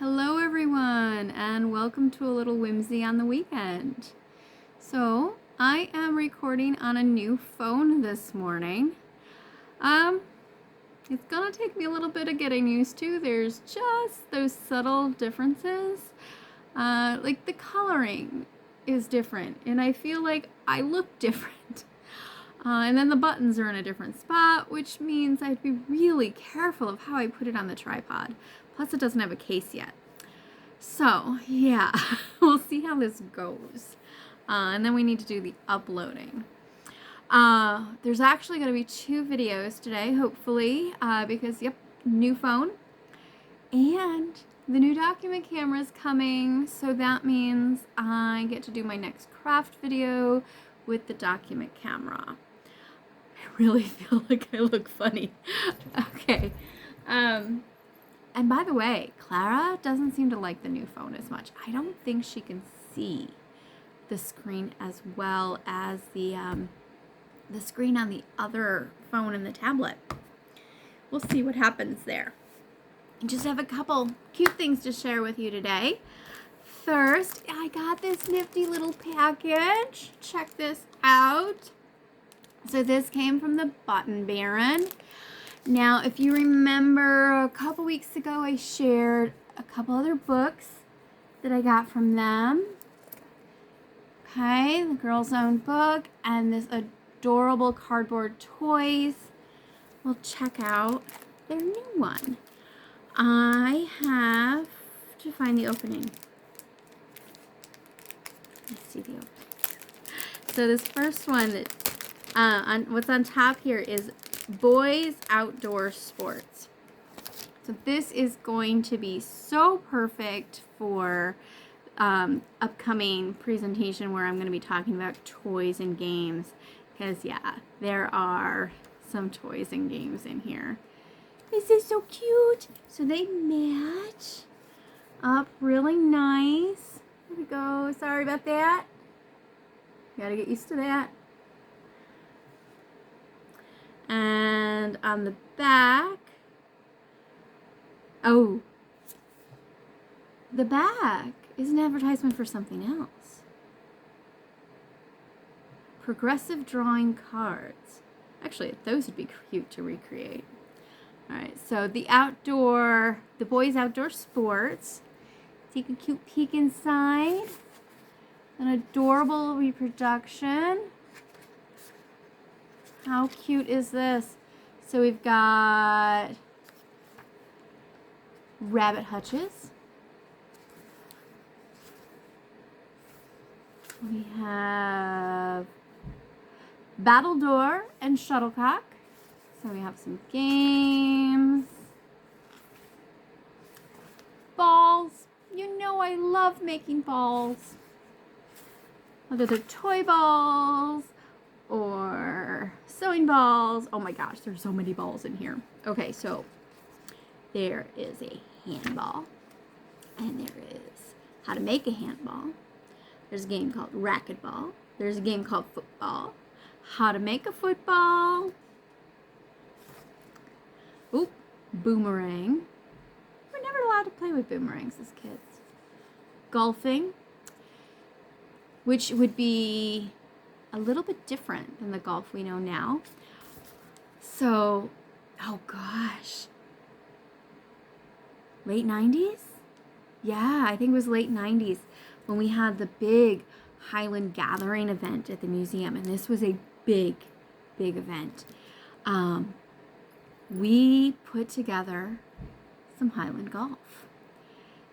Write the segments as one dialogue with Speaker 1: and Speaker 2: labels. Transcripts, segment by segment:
Speaker 1: Hello everyone and welcome to a little whimsy on the weekend. So I am recording on a new phone this morning. It's gonna take me a little bit of getting used to. There's just those subtle differences. Like the coloring is different and I feel like I look different. And then the buttons are in a different spot, which means I have to be really careful of how I put it on the tripod. Plus it doesn't have a case yet. So yeah, we'll see how this goes. And then we need to do the uploading. There's actually going to be 2 videos today, hopefully, because yep, new phone. And the new document camera is coming, so that means I get to do my next craft video with the document camera. I really feel like I look funny. Okay. And by the way, Clara doesn't seem to like the new phone as much. I don't think she can see the screen as well as the screen on the other phone and the tablet. We'll see what happens there. I just have a couple cute things to share with you today. First, I got this nifty little package. Check this out. So this came from the Button Baron. Now, if you remember a couple weeks ago, I shared a couple other books that I got from them. Okay, the Girl's Own book and this adorable cardboard toys. We'll check out their new one. I have to find the opening. Let's see the opening. So this first one that what's on top here is Boys Outdoor Sports. So this is going to be so perfect for upcoming presentation where I'm going to be talking about toys and games, because yeah, there are some toys and games in here. This is so cute. So they match up really nice. Here we go. Sorry about that. Gotta get used to that. And on the back, oh, the back is an advertisement for something else. Progressive drawing cards. Actually, those would be cute to recreate. All right, so the Boys Outdoor Sports. Take a cute peek inside. An adorable reproduction. How cute is this? So we've got rabbit hutches. We have battledore and shuttlecock. So we have some games. Balls. You know I love making balls. Whether they're toy balls or sewing balls. Oh my gosh, there's so many balls in here. Okay, so there is a handball, and there is how to make a handball. There's a game called racquetball. There's a game called football. How to make a football. Oop, boomerang. We're never allowed to play with boomerangs as kids. Golfing, which would be a little bit different than the golf we know now. So, oh gosh, late 90s? Yeah, I think it was late 90s when we had the big Highland Gathering event at the museum, and this was a big event. We put together some Highland golf.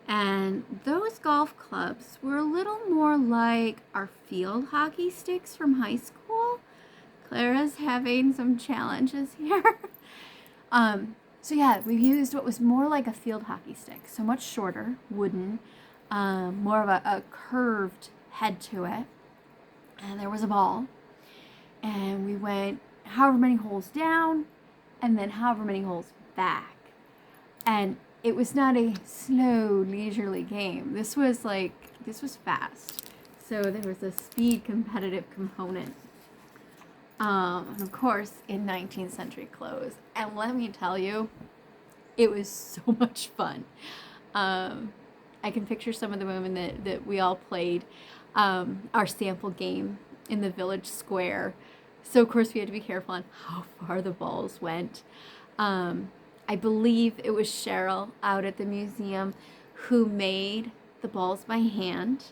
Speaker 1: And those golf clubs were a little more like our field hockey sticks from high school. Clara's having some challenges here. So yeah, we used what was more like a field hockey stick. So much shorter, wooden, more of a curved head to it. And there was a ball. And we went however many holes down and then however many holes back. And it was not a slow, leisurely game. This was fast. So there was a speed competitive component. And of course, in 19th century clothes. And let me tell you, it was so much fun. I can picture some of the women that we all played our sample game in the village square. So of course we had to be careful on how far the balls went. I believe it was Cheryl out at the museum who made the balls by hand.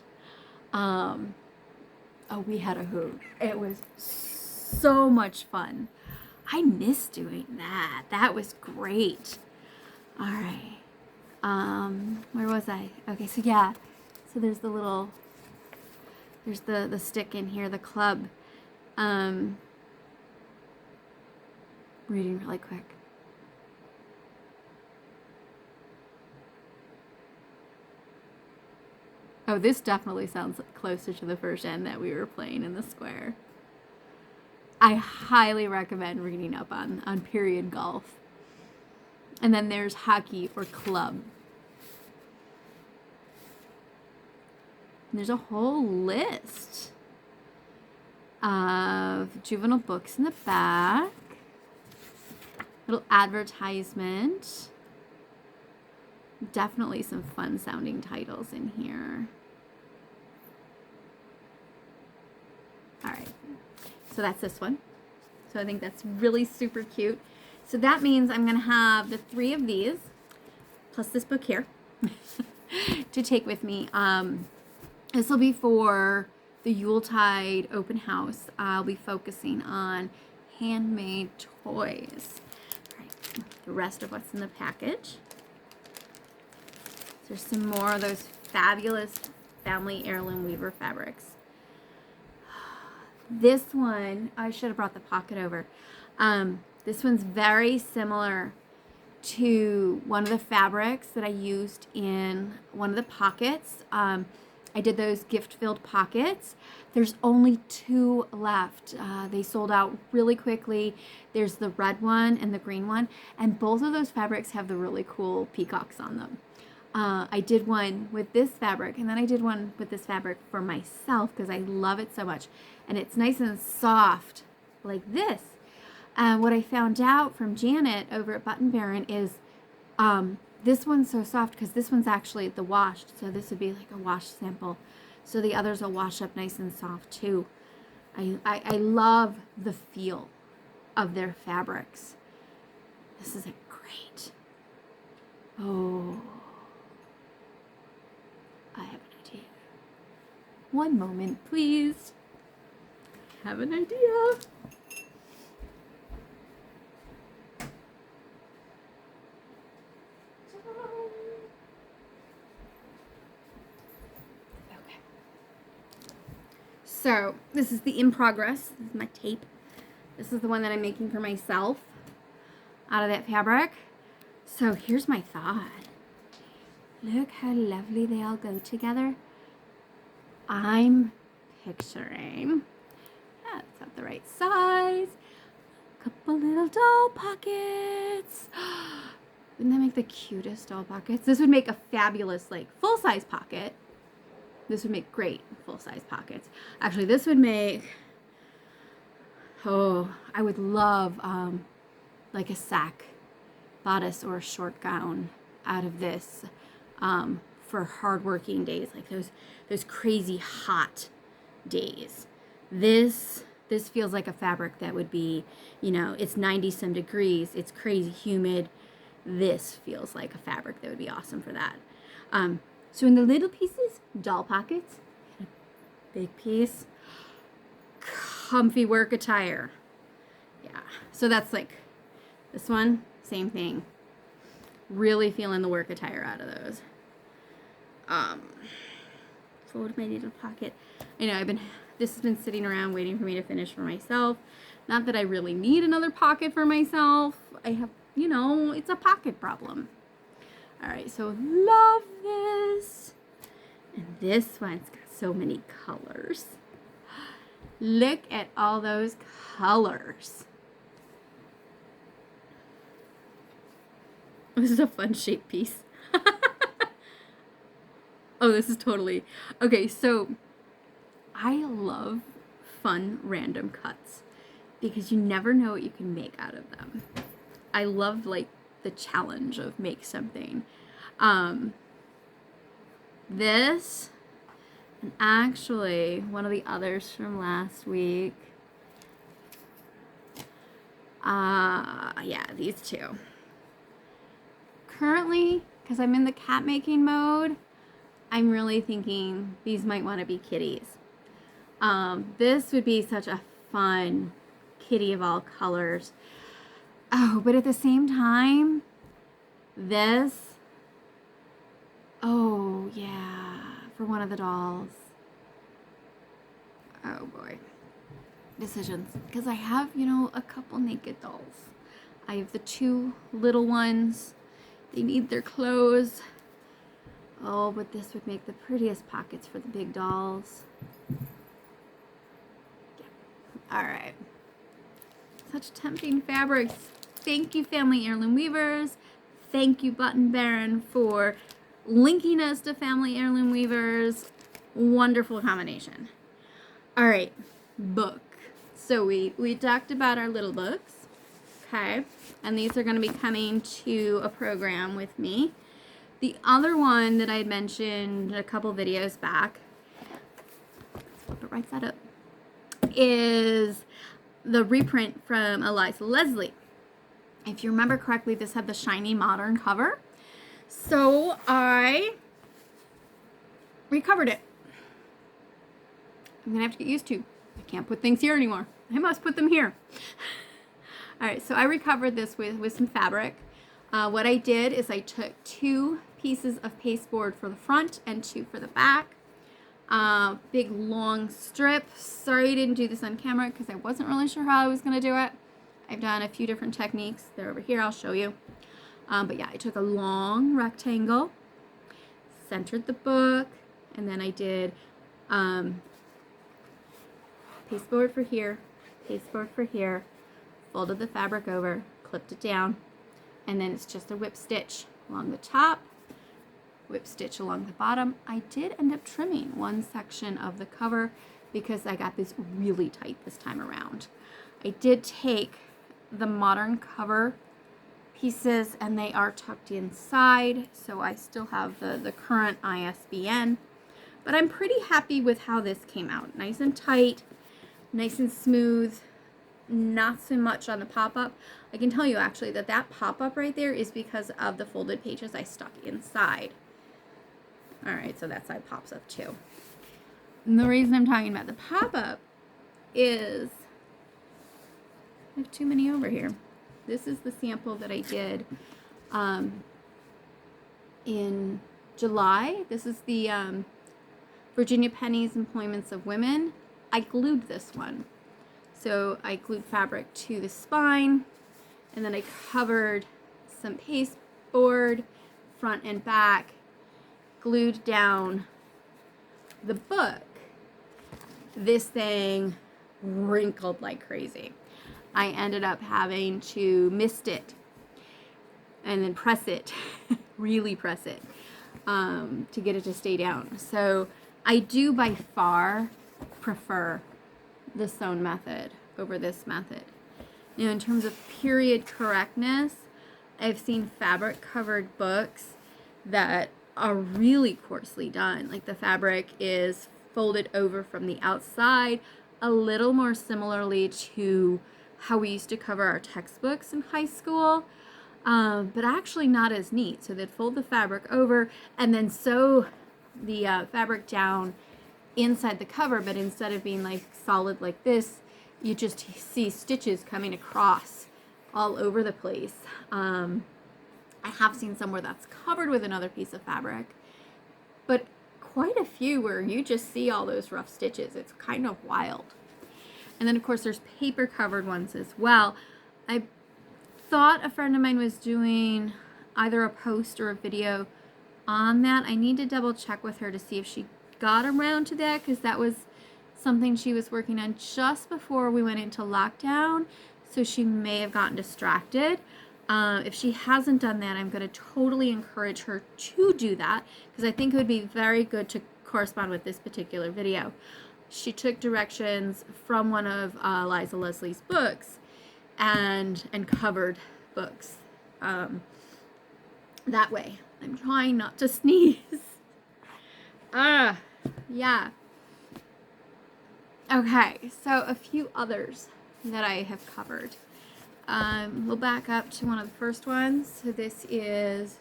Speaker 1: Oh, we had a hoot. It was so much fun. I miss doing that. That was great. All right. Where was I? Okay, so yeah. So there's the little, there's the stick in here, the club. Reading really quick. Oh, this definitely sounds closer to the version that we were playing in the square. I highly recommend reading up on period golf. And then there's hockey or club. And there's a whole list of juvenile books in the back. Little advertisement. Definitely some fun sounding titles in here. All right, so that's this one. So I think that's really super cute. So that means I'm gonna have the 3 of these, plus this book here, to take with me. This will be for the Yuletide open house. I'll be focusing on handmade toys. All right, the rest of what's in the package. There's some more of those fabulous family heirloom weaver fabrics. This one, I should have brought the pocket over. This one's very similar to one of the fabrics that I used in one of the pockets. I did those gift-filled pockets. There's only 2 left. They sold out really quickly. There's the red one and the green one, and both of those fabrics have the really cool peacocks on them. I did one with this fabric, and then I did one with this fabric for myself because I love it so much. And it's nice and soft like this. And what I found out from Janet over at Button Baron is this one's so soft because this one's actually the washed. So this would be like a washed sample. So the others will wash up nice and soft too. I love the feel of their fabrics. This is a great. Oh. I have an idea. One moment, please. I have an idea. Okay. So, this is the in progress. This is my tape. This is the one that I'm making for myself out of that fabric. So, here's my thought. Look how lovely they all go together. I'm picturing, yeah, it's not the right size. A couple little doll pockets. Wouldn't that make the cutest doll pockets? This would make a fabulous, like, full-size pocket. This would make great full-size pockets. Actually, this would make, oh, I would love, like a sack bodice or a short gown out of this. For hard-working days, like those crazy hot days. This feels like a fabric that would be, you know, it's 90-some degrees, it's crazy humid. This feels like a fabric that would be awesome for that. So in the little pieces, doll pockets, big piece, comfy work attire. Yeah, so that's like this one, same thing. Really feeling the work attire out of those. Fold my little pocket. I know this has been sitting around waiting for me to finish for myself. Not that I really need another pocket for myself. I have, you know, it's a pocket problem. All right, so love this. And this one's got so many colors. Look at all those colors. This is a fun shape piece. Oh, this is totally... Okay, so I love fun random cuts because you never know what you can make out of them. I love, like, the challenge of make something. this, and actually one of the others from last week. Yeah, these two. Currently, because I'm in the cat making mode, I'm really thinking these might want to be kitties. This would be such a fun kitty of all colors. Oh, but at the same time, this, oh yeah, for one of the dolls. Oh boy. Decisions. Because I have, you know, a couple naked dolls. I have the two little ones. They need their clothes. Oh, but this would make the prettiest pockets for the big dolls. Yeah. All right. Such tempting fabrics. Thank you, Family Heirloom Weavers. Thank you, Button Baron, for linking us to Family Heirloom Weavers. Wonderful combination. All right, book. So we talked about our little books, okay? And these are going to be coming to a program with me. The other one that I had mentioned a couple videos back, let's flip it right side up, is the reprint from Eliza Leslie. If you remember correctly, this had the shiny modern cover. So I recovered it. I'm gonna have to get used to. I can't put things here anymore. I must put them here. All right, so I recovered this with some fabric. What I did is I took 2 pieces of pasteboard for the front and 2 for the back. Big long strip. Sorry I didn't do this on camera because I wasn't really sure how I was gonna do it. I've done a few different techniques. They're over here, I'll show you. But yeah, I took a long rectangle, centered the book, and then I did pasteboard for here, pasteboard for here, folded the fabric over, clipped it down, and then it's just a whip stitch along the top, whip stitch along the bottom. I did end up trimming one section of the cover because I got this really tight this time around. I did take the modern cover pieces and they are tucked inside, so I still have the current ISBN, but I'm pretty happy with how this came out. Nice and tight, nice and smooth, not so much on the pop-up. I can tell you actually that pop-up right there is because of the folded pages I stuck inside. All right, so that side pops up too. And the reason I'm talking about the pop-up is I have too many over here. This is the sample that I did in July. This is the Virginia Penny's Employments of Women. I glued this one. So I glued fabric to the spine, and then I covered some pasteboard, front and back, glued down the book. This thing wrinkled like crazy. I ended up having to mist it and then press it, really press it, to get it to stay down. So I do by far prefer the sewn method over this method. Now, in terms of period correctness, I've seen fabric covered books that are really coarsely done. Like the fabric is folded over from the outside, a little more similarly to how we used to cover our textbooks in high school, but actually not as neat. So they'd fold the fabric over and then sew the fabric down inside the cover, but instead of being like solid like this, you just see stitches coming across all over the place. I have seen somewhere that's covered with another piece of fabric, but quite a few where you just see all those rough stitches. It's kind of wild. And then of course there's paper covered ones as well. I thought a friend of mine was doing either a post or a video on that. I need to double check with her to see if she got around to that, because that was something she was working on just before we went into lockdown, so she may have gotten distracted. If she hasn't done that, I'm going to totally encourage her to do that, because I think it would be very good to correspond with this particular video. She took directions from one of Eliza Leslie's books and covered books that way. I'm trying not to sneeze. Yeah. Okay, so a few others that I have covered. We'll back up to one of the first ones. So this is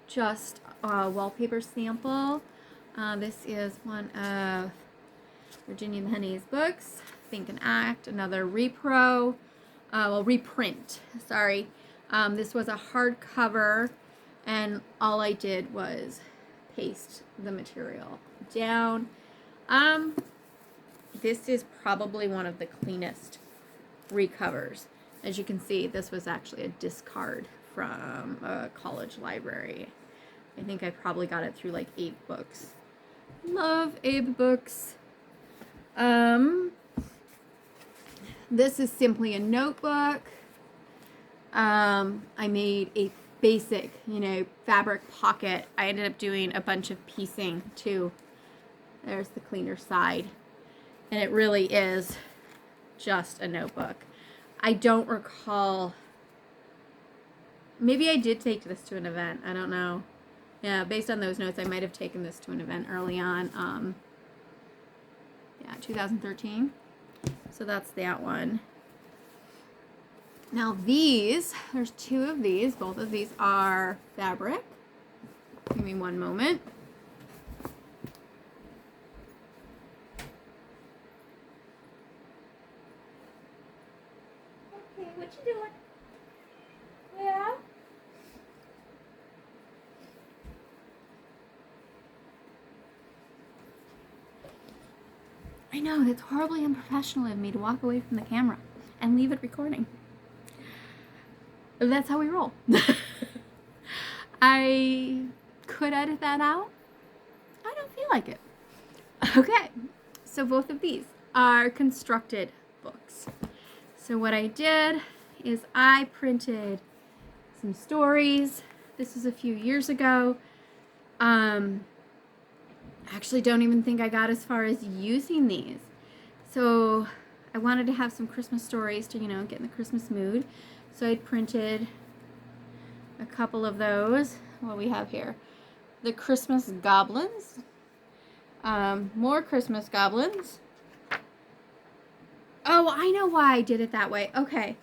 Speaker 1: just a wallpaper sample. This is one of Virginia Honey's books, Think and Act, another reprint, sorry. This was a hardcover, and all I did was paste the material down. This is probably one of the cleanest recovers. As you can see, this was actually a discard from a college library. I think I probably got it through like Abe Books. Love Abe Books. This is simply a notebook. I made a basic, fabric pocket. I ended up doing a bunch of piecing too. There's the cleaner side. And it really is just a notebook. I don't recall. Maybe I did take this to an event. I don't know. Yeah, based on those notes, I might have taken this to an event early on. 2013. So that's that one. Now these, there's two of these. Both of these are fabric. Give me one moment. Okay, what you doing? Yeah? I know, that's horribly unprofessional of me to walk away from the camera and leave it recording. That's how we roll. I could edit that out. I don't feel like it. Okay, so both of these are constructed books. So what I did is I printed some stories. This was a few years ago. Actually don't even think I got as far as using these. So I wanted to have some Christmas stories to, get in the Christmas mood. So I printed a couple of those. What we have here. The Christmas Goblins. More Christmas Goblins. Oh, I know why I did it that way. Okay.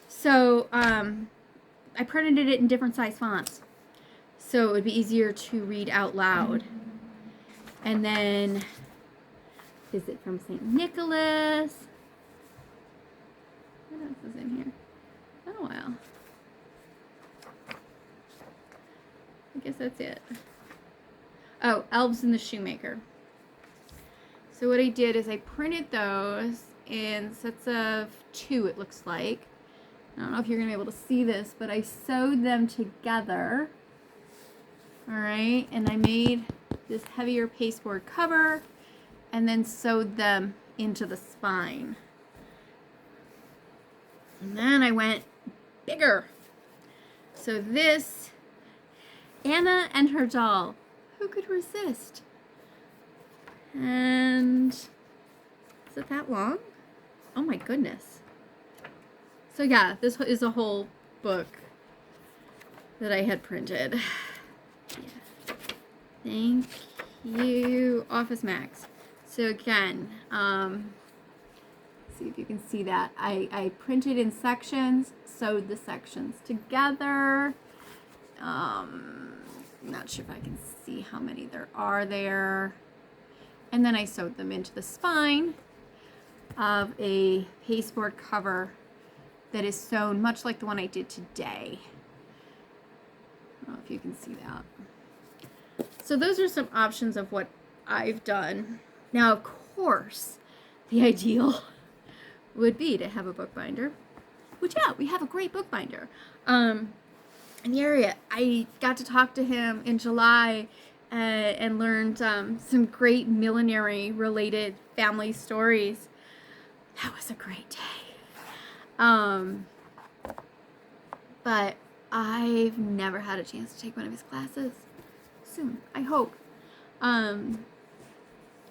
Speaker 1: So I printed it in different size fonts. So it would be easier to read out loud. And then, Visit from St. Nicholas. What else is in here? Oh, well. I guess that's it. Oh, Elves and the Shoemaker. So what I did is I printed those in sets of 2, it looks like. I don't know if you're going to be able to see this, but I sewed them together. All right, and I made this heavier pasteboard cover and then sewed them into the spine. And then I went bigger. So this, Anna and her doll. Who could resist? And is it that long? Oh my goodness. So yeah, this is a whole book that I had printed. Yeah. Thank you, Office Max. So again, see if you can see that. I printed in sections, sewed the sections together. Not sure if I can see how many there are there. And then I sewed them into the spine of a pasteboard cover that is sewn much like the one I did today. I don't know if you can see that. So those are some options of what I've done. Now, of course, the ideal would be to have a bookbinder, which, yeah, we have a great bookbinder in the area. I got to talk to him in July and learned some great millinery-related family stories. That was a great day. But I've never had a chance to take one of his classes. Soon, I hope. And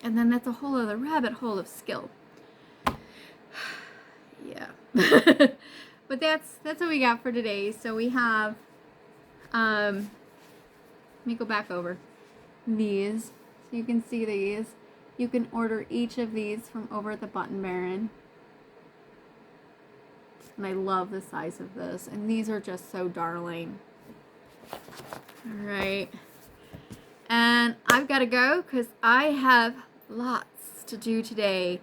Speaker 1: then that's a whole other rabbit hole of skill. Yeah. But that's what we got for today. So we have, let me go back over these. So you can see these. You can order each of these from over at the Button Baron. And I love the size of this. And these are just so darling. All right. And I've got to go because I have lots to do today,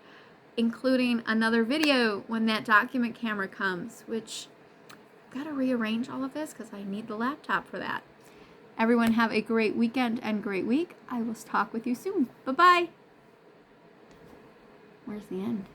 Speaker 1: including another video when that document camera comes, which I've got to rearrange all of this because I need the laptop for that. Everyone have a great weekend and great week. I will talk with you soon. Bye-bye. Where's the end?